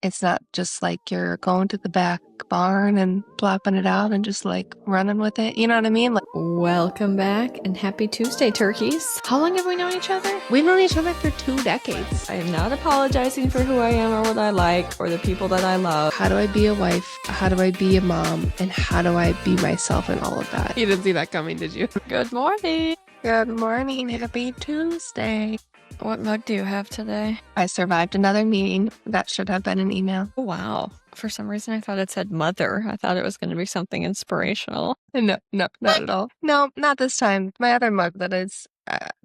It's not just like you're going to the back barn and plopping it out and just like running with it. You know what I mean? Like, Welcome back and happy Tuesday, turkeys. How long have we known each other? we've known each other for 2 decades. I am not apologizing for who I am or what I like or the people that I love. How do I be a wife? How do I be a mom? And how do I be myself and all of that? You didn't see that coming, did you? Good morning. Good morning. Happy Tuesday. What mug do you have today? I survived another meeting. That should have been an email. Oh, wow. For some reason, I thought it said mother. I thought it was going to be something inspirational. No, not at all. No, not this time. My other mug that is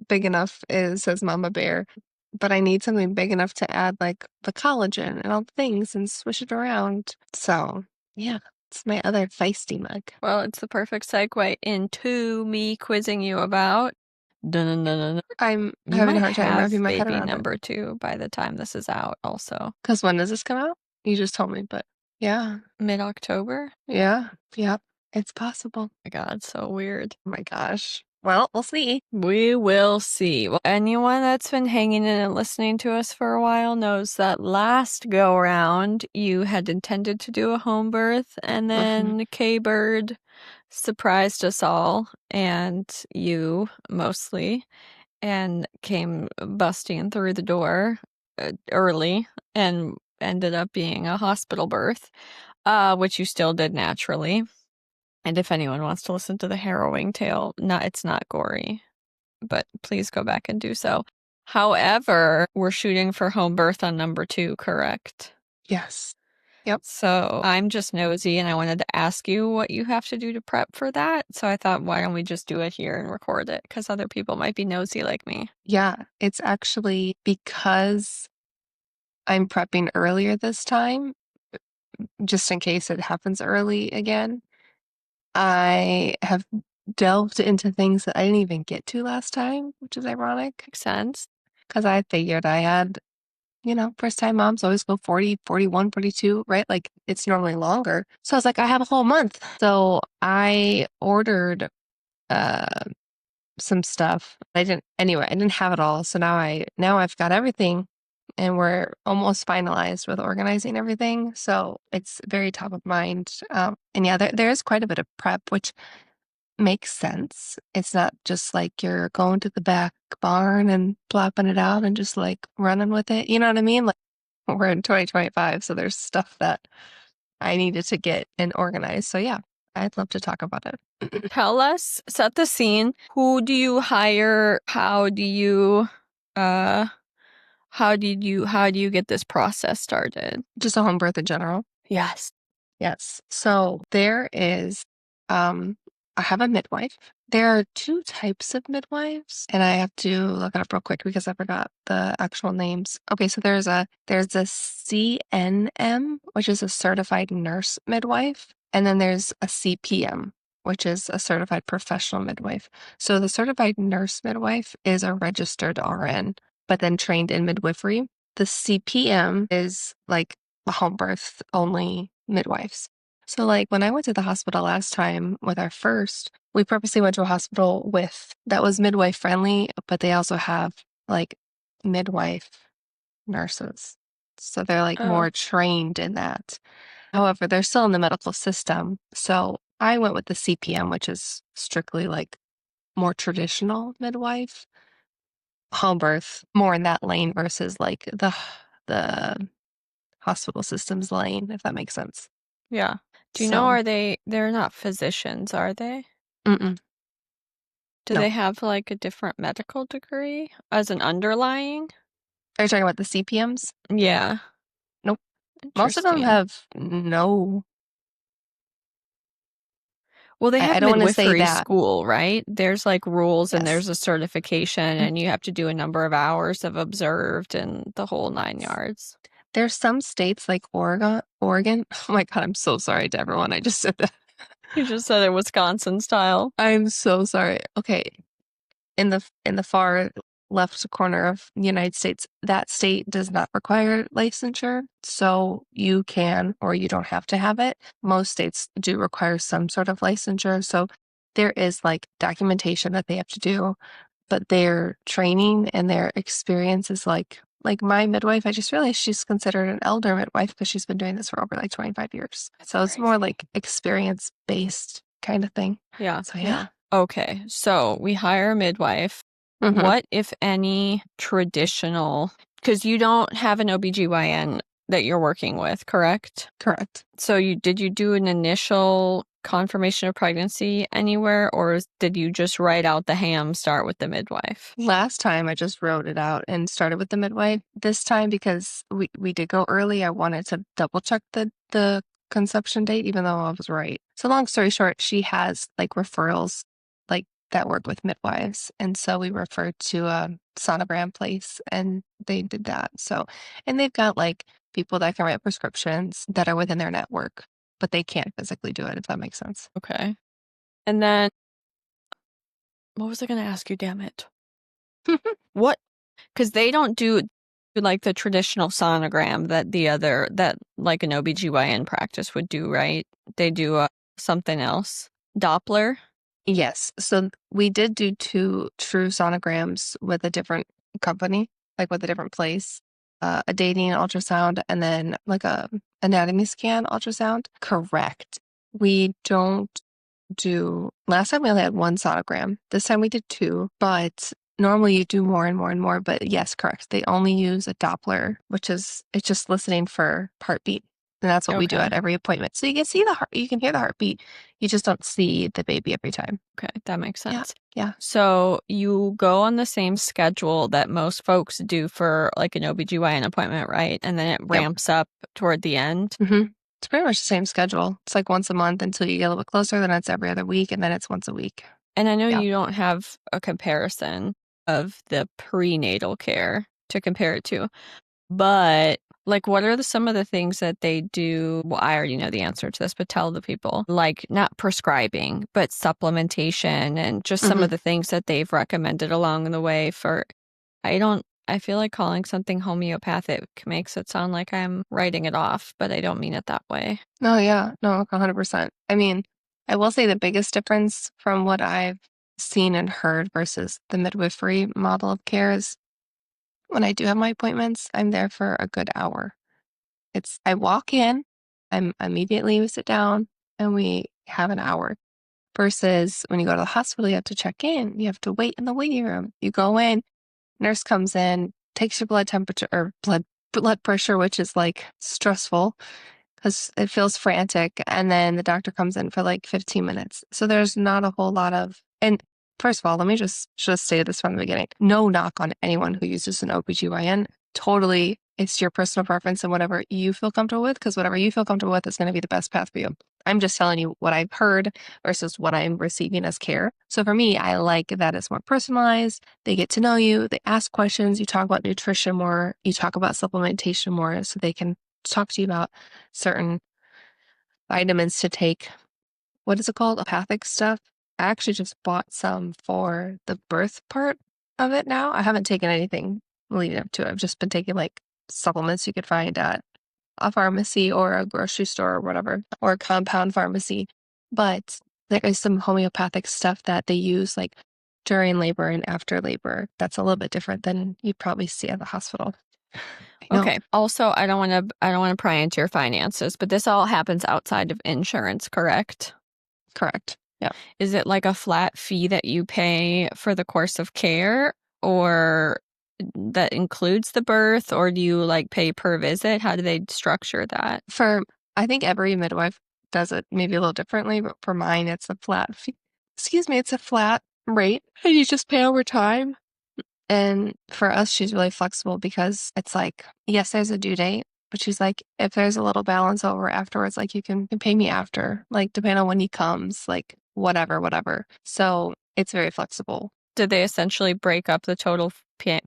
big enough says Mama Bear, but I need something big enough to add like the collagen and all the things and swish it around. So yeah, it's my other feisty mug. Well, it's the perfect segue into me quizzing you about. Dun-dun-dun-dun. I'm You having a might hard time have wrapping my head baby around it. number 2 by the time this is out also. Because when does this come out? You just told me, but yeah. Mid-October? Yeah. Yep. It's possible. Oh my God, so weird. Oh my gosh. Well, we'll see. We will see. Well, anyone that's been hanging in and listening to us for a while knows that last go around you had intended to do a home birth, and then K-Bird surprised us all, and you mostly, and came busting through the door early and ended up being a hospital birth, which you still did naturally. And if anyone wants to listen to the harrowing tale, it's not gory, but please go back and do so. However, we're shooting for home birth on number 2, correct? Yes. Yep. So I'm just nosy and I wanted to ask you what you have to do to prep for that. So I thought, why don't we just do it here and record it? Because other people might be nosy like me. Yeah, it's actually because I'm prepping earlier this time, just in case it happens early again. I have delved into things that I didn't even get to last time, which is ironic Makes sense. because I figured I had, first time moms always go 40, 41, 42, right? Like it's normally longer. So I was like, I have a whole month. So I ordered some stuff. I didn't have it all. So now I've got everything and we're almost finalized with organizing everything. So it's very top of mind. And yeah, there is quite a bit of prep, which makes sense. It's not just like you're going to the back barn and plopping it out and just like running with it. You know what I mean? Like we're in 2025, so there's stuff that I needed to get and organize. So yeah, I'd love to talk about it. Tell us, set the scene. Who do you hire? How do you get this process started? Just a home birth in general. Yes. Yes. So there is, I have a midwife. There are 2 types of midwives, and I have to look it up real quick because I forgot the actual names. Okay, so there's a CNM, which is a certified nurse midwife, and then there's a CPM, which is a certified professional midwife. So the certified nurse midwife is a registered RN, but then trained in midwifery. The CPM is like a home birth only midwives. So like when I went to the hospital last time with our first, we purposely went to a hospital that was midwife friendly, but they also have like midwife nurses. So they're like more trained in that. However, they're still in the medical system. So I went with the CPM, which is strictly like more traditional midwife, home birth, more in that lane versus like the hospital systems lane, if that makes sense. Yeah. Do you know, they're not physicians, are they? Mm-mm. Do No. they have like a different medical degree as an underlying? Are you talking about the CPMs? Yeah. Nope. Most of them have no. Well, they I have don't want to say midwifery that. school, right? There's like rules and Yes. there's a certification Mhm. and you have to do a number of hours of observed and the whole 9 yards. There's some states like Oregon. Oh my God, I'm so sorry to everyone. I just said that. You just said it Wisconsin style. I'm so sorry. Okay. In the far left corner of the United States, that state does not require licensure. So you can, or you don't have to have it. Most states do require some sort of licensure. So there is like documentation that they have to do, but their training and their experience is like Like my midwife, I just realized she's considered an elder midwife because she's been doing this for over like 25 years. That's So it's more crazy. like experience based kind of thing. Yeah, So yeah. yeah. Okay, so we hire a midwife. Hmm. What, if any, traditional, because you don't have an OBGYN that you're working with, correct? Correct. So did you do an initial confirmation of pregnancy anywhere, or did you just write out the ham, start with the midwife? Last time I just wrote it out and started with the midwife. This time, because we did go early, I wanted to double check the conception date, even though I was right. So long story short, she has like referrals like that work with midwives. And so we referred to a sonogram place and they did that. So, and they've got like people that can write prescriptions that are within their network, but they can't physically do it, if that makes sense. Okay. And then, what was I going to ask you, damn it? What? Because they don't do like the traditional sonogram that like an OBGYN practice would do, right? They do something else. Doppler? Yes. So we did do two true sonograms with a different company, like with a different place, a dating ultrasound and then like a anatomy scan ultrasound. Correct. We don't do, last time we only had one sonogram. This time we did two, but normally you do more and more and more. But yes, correct. They only use a Doppler, which is, it's just listening for heartbeat. And that's what we do Okay. at every appointment. So you can see the heart, you can hear the heartbeat. You just don't see the baby every time. Okay, that makes Yeah. sense. Yeah. So you go on the same schedule that most folks do for like an OBGYN appointment, right? And then it Yep. ramps up toward the end. It's pretty much the same schedule. It's like once a month until you get a little bit closer, then it's every other week, and then it's once a week. And I know Yeah. you don't have a comparison of the prenatal care to compare it to, but like, what are some of the things that they do? Well, I already know the answer to this, but tell the people. Like, not prescribing, but supplementation and just some Hmm. of the things that they've recommended along the way for, I feel like calling something homeopathic makes it sound like I'm writing it off, but I don't mean it that way. No, yeah, no, 100%. I mean, I will say the biggest difference from what I've seen and heard versus the midwifery model of care is when I do have my appointments, I'm there for a good hour. I walk in, I'm immediately we sit down and we have an hour. Versus when you go to the hospital, you have to check in. You have to wait in the waiting room. You go in, nurse comes in, takes your blood temperature or blood pressure, which is like stressful because it feels frantic. And then the doctor comes in for like 15 minutes. So there's not a whole lot of, and first of all, let me just say this from the beginning. No knock on anyone who uses an OBGYN. Totally, it's your personal preference and whatever you feel comfortable with, because whatever you feel comfortable with is going to be the best path for you. I'm just telling you what I've heard versus what I'm receiving as care. So for me, I like that it's more personalized. They get to know you, they ask questions, you talk about nutrition more, you talk about supplementation more, so they can talk to you about certain vitamins to take. What is it called? Apathic stuff. I actually just bought some for the birth part of it now. I haven't taken anything leading up to it. I've just been taking like supplements you could find at a pharmacy or a grocery store or whatever, or a compound pharmacy. But there is some homeopathic stuff that they use like during labor and after labor. That's a little bit different than you'd probably see at the hospital. I know. Okay. Also, I don't want to pry into your finances, but this all happens outside of insurance, correct? Correct. Yeah. Is it like a flat fee that you pay for the course of care, or that includes the birth, or do you like pay per visit? How do they structure that? I think every midwife does it maybe a little differently, but for mine, it's a flat fee. Excuse me, it's a flat rate, and you just pay over time. And for us, she's really flexible because it's like, yes, there's a due date, but she's like, if there's a little balance over afterwards, like you can pay me after, like depending on when he comes, like whatever, whatever. So it's very flexible. Did they essentially break up the total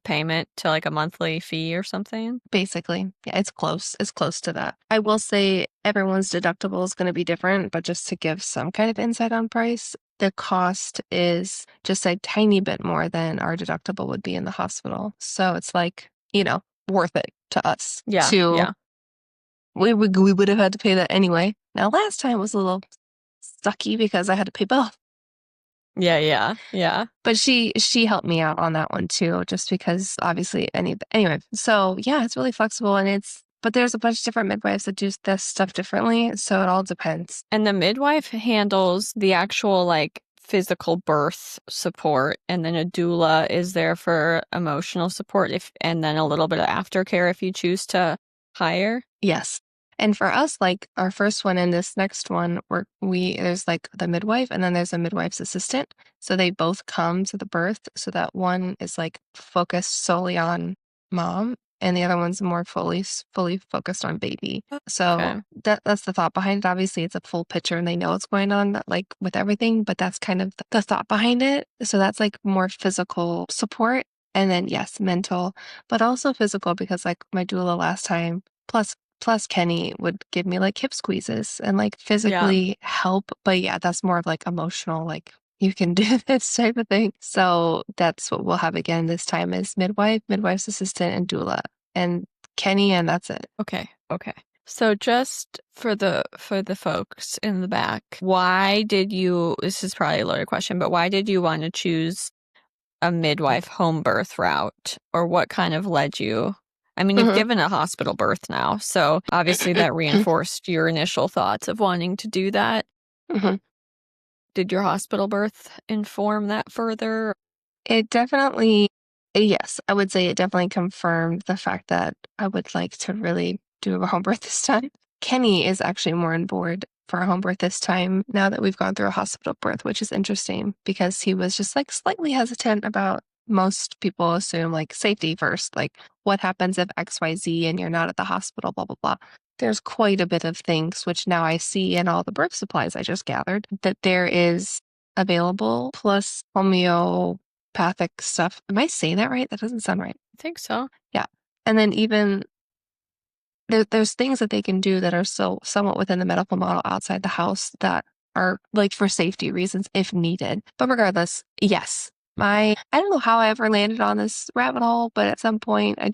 payment to like a monthly fee or something? Basically, yeah, it's close. It's close to that. I will say everyone's deductible is going to be different, but just to give some kind of insight on price, the cost is just a tiny bit more than our deductible would be in the hospital. So it's like, worth it to us Yeah, to, yeah. we would have had to pay that anyway. Now, last time was a little sucky because I had to pay both. Yeah. But she helped me out on that one too, just because obviously anyway. So yeah, it's really flexible and but there's a bunch of different midwives that do this stuff differently, so it all depends. And the midwife handles the actual like physical birth support, and then a doula is there for emotional support and then a little bit of aftercare if you choose to hire. Yes. And for us, like our first one and this next one, there's like the midwife and then there's a midwife's assistant. So they both come to the birth. So that one is like focused solely on mom and the other one's more fully focused on baby. So Okay. that's the thought behind it. Obviously it's a full picture and they know what's going on like with everything, but that's kind of the thought behind it. So that's like more physical support. And then yes, mental, but also physical because like my doula last time, plus Kenny would give me like hip squeezes and like Yeah. physically help. But yeah, that's more of like emotional, like you can do this type of thing. So that's what we'll have again this time is midwife's assistant, and doula. And Kenny, and that's it. Okay. So just for the folks in the back, why did you, this is probably a loaded question, but why did you want to choose a midwife home birth route, or what kind of led you? I mean, you've Mhm. given a hospital birth now, so obviously that reinforced your initial thoughts of wanting to do that. Mhm. Did your hospital birth inform that further? It definitely, yes, I would say it definitely confirmed the fact that I would like to really do a home birth this time. Kenny is actually more on board for a home birth this time now that we've gone through a hospital birth, which is interesting because he was just like slightly hesitant about most people assume like safety first, like what happens if XYZ and you're not at the hospital, blah, blah, blah. There's quite a bit of things, which now I see in all the birth supplies I just gathered, that there is available, plus homeopathic stuff. Am I saying that right? That doesn't sound right. I think so. Yeah. And then even there's things that they can do that are so somewhat within the medical model outside the house that are like for safety reasons if needed. But regardless, yes. I don't know how I ever landed on this rabbit hole, but at some point I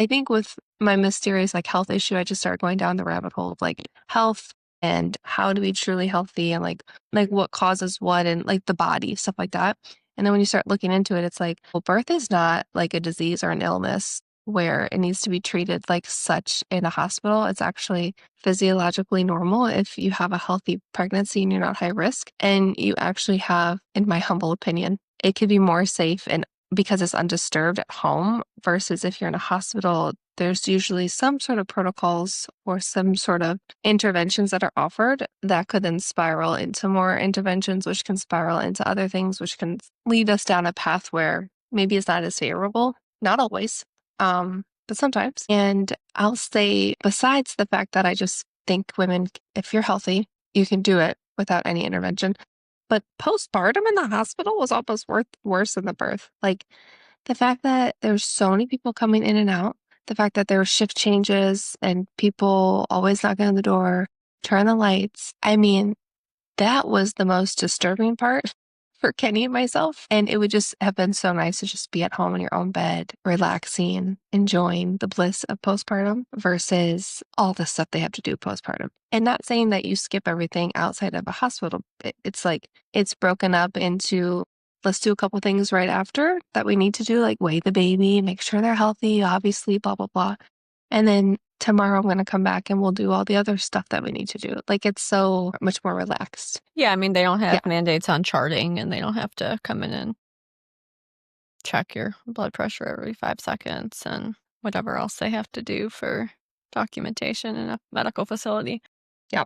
think with my mysterious like health issue, I just started going down the rabbit hole of like health and how to be truly healthy and like what causes what and like the body, stuff like that. And then when you start looking into it, it's like, well, birth is not like a disease or an illness where it needs to be treated like such in a hospital. It's actually physiologically normal if you have a healthy pregnancy and you're not high risk. And you actually have, in my humble opinion, it could be more safe and because it's undisturbed at home versus if you're in a hospital, there's usually some sort of protocols or some sort of interventions that are offered that could then spiral into more interventions, which can spiral into other things, which can lead us down a path where maybe it's not as favorable. Not always, but sometimes. And I'll say, besides the fact that I just think women, if you're healthy, you can do it without any intervention. But postpartum in the hospital was almost worse than the birth. Like the fact that there's so many people coming in and out, the fact that there were shift changes and people always knocking on the door, turn the lights. I mean, that was the most disturbing part for Kenny and myself. And it would just have been so nice to just be at home in your own bed, relaxing, enjoying the bliss of postpartum versus all the stuff they have to do postpartum. And not saying that you skip everything outside of a hospital. It's like it's broken up into let's do a couple things right after that we need to do, like weigh the baby, make sure they're healthy, obviously, blah, blah, blah. And then tomorrow I'm going to come back and we'll do all the other stuff that we need to do. Like it's so much more relaxed. Yeah, I mean, they don't Yeah. have mandates on charting, and they don't have to come in and check your blood pressure every 5 seconds and whatever else they have to do for documentation in a medical facility. Yeah.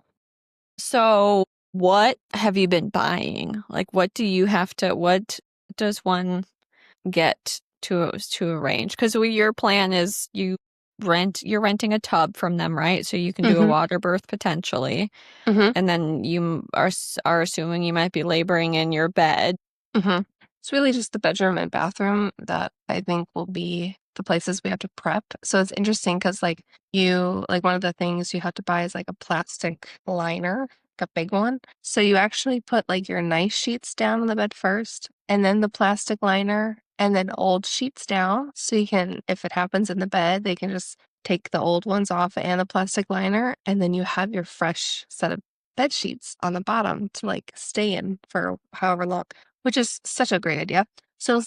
So, what have you been buying? Like, what does one get to arrange? Because your plan is you're renting a tub from them, right? So you can do a Mm-hmm. water birth potentially, Mm-hmm. and then you are assuming you might be laboring in your bed. Mm-hmm. It's really just the bedroom and bathroom that I think will be the places we have to prep. So it's interesting because like one of the things you have to buy is like a plastic liner, like a big one. So you actually put like your nice sheets down on the bed first and then the plastic liner and then old sheets down. So you can, if it happens in the bed, they can just take the old ones off and the plastic liner and then you have your fresh set of bed sheets on the bottom to like stay in for however long, which is such a great idea. So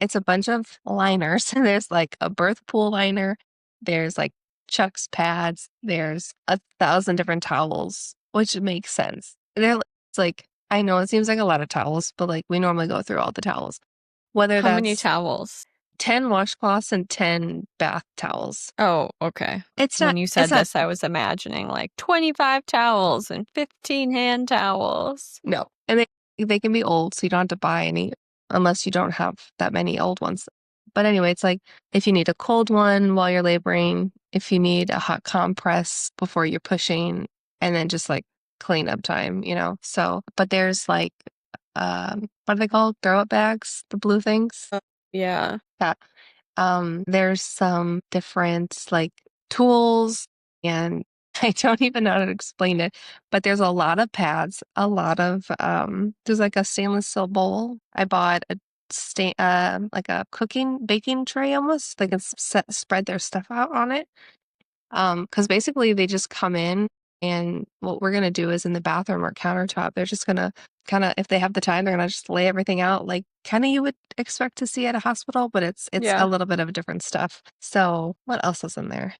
it's a bunch of liners. There's like a birth pool liner. There's like Chuck's pads. There's 1,000 different towels, which makes sense. It's like, I know it seems like a lot of towels, but like we normally go through all the towels. Whether How many that's towels? 10 washcloths and 10 bath towels. Oh, okay. It's When not, you it's said not, this, I was imagining like 25 towels and 15 hand towels. no. And they can be old, so you don't have to buy any unless you don't have that many old ones. But anyway, it's like if you need a cold one while you're laboring, if you need a hot compress before you're pushing, and then just like cleanup time, So, but there's like, what are they called? Throw up bags, the blue things. Yeah. Yeah. There's some different like tools, and I don't even know how to explain it, but there's a lot of pads, a lot of there's like a stainless steel bowl. I bought a like a baking tray almost. They can spread their stuff out on it. Because basically they just come in, and what we're gonna do is in the bathroom or countertop, they're just gonna kind of, if they have the time, they're gonna just lay everything out like kind of you would expect to see at a hospital, but it's a Yeah. little bit of different stuff. So what else is in there?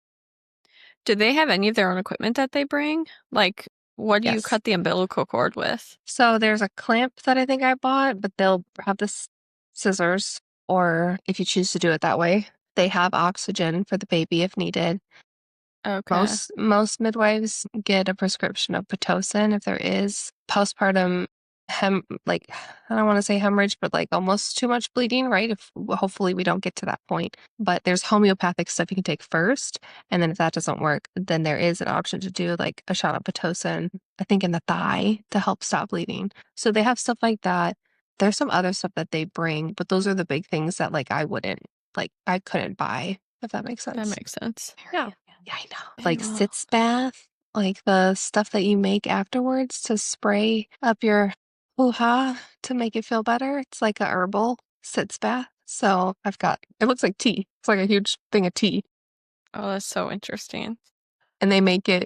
Do they have any of their own equipment that they bring? Like, what do you Yes. cut the umbilical cord with? So there's a clamp that I think I bought, but they'll have this scissors, or if you choose to do it that way, they have oxygen for the baby if needed. Okay. Most midwives get a prescription of Pitocin if there is postpartum like I don't want to say hemorrhage, but like almost too much bleeding, right? If hopefully we don't get to that point. But there's homeopathic stuff you can take first, and then if that doesn't work, then there is an option to do like a shot of Pitocin, I think in the thigh to help stop bleeding. So they have stuff like that. There's some other stuff that they bring, but those are the big things that like I couldn't buy, if that makes That sense. makes sense. Yeah. Yeah, I know. Very Like well. sitz bath, like the stuff that you make afterwards to spray up your hoo-ha to make it feel better. It's like a herbal sitz bath. So it looks like tea. It's like a huge thing of tea. Oh, that's so interesting. And they make a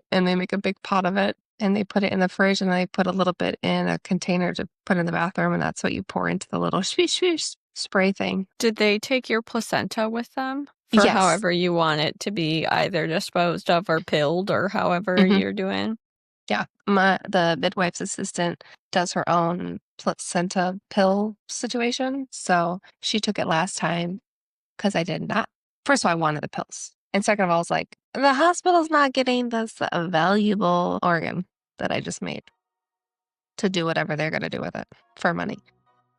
big pot of it, and they put it in the fridge, and they put a little bit in a container to put in the bathroom, and that's what you pour into the little swish swish spray thing. Did they take your placenta with them for Yes. however you want it to be either disposed of or pilled or however Hmm. you're doing? Yeah, the midwife's assistant does her own placenta pill situation. So she took it last time because I did not. First of all, I wanted the pills. And second of all, I was like, the hospital's not getting this valuable organ that I just made to do whatever they're going to do with it for money.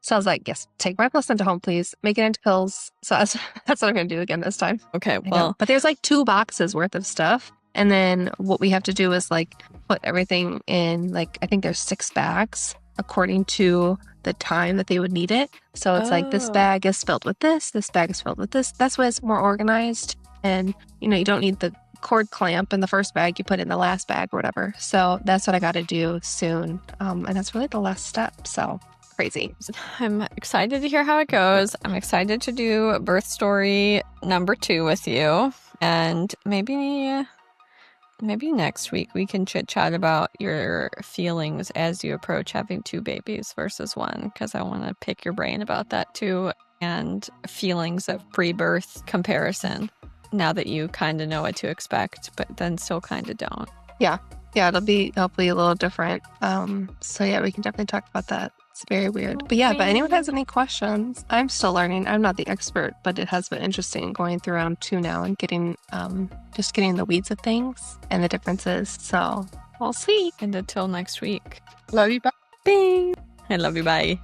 So I was like, yes, take my placenta home, please. Make it into pills. So that's what I'm going to do again this time. Okay, I know. well, But there's like 2 boxes worth of stuff. And then what we have to do is like put everything in, like, I think there's 6 bags according to the time that they would need it. So it's like this Oh. bag is filled with this bag is filled with this. That's why it's more organized. And, you don't need the cord clamp in the first bag, you put it in the last bag or whatever. So that's what I got to do soon. And that's really the last step. So crazy. I'm excited to hear how it goes. I'm excited to do birth story number 2 with you. And maybe next week we can chit chat about your feelings as you approach having 2 babies versus 1, because I want to pick your brain about that too, and feelings of pre-birth comparison now that you kind of know what to expect, but then still kind of don't. Yeah, it'll be hopefully a little different. So yeah, we can definitely talk about that. It's very weird. But yeah, if anyone has any questions, I'm still learning. I'm not the expert, but it has been interesting going through round 2 now and getting the weeds of things and the differences. So we'll see. And until next week. Love you. Bye. Bing. I love you. Bye.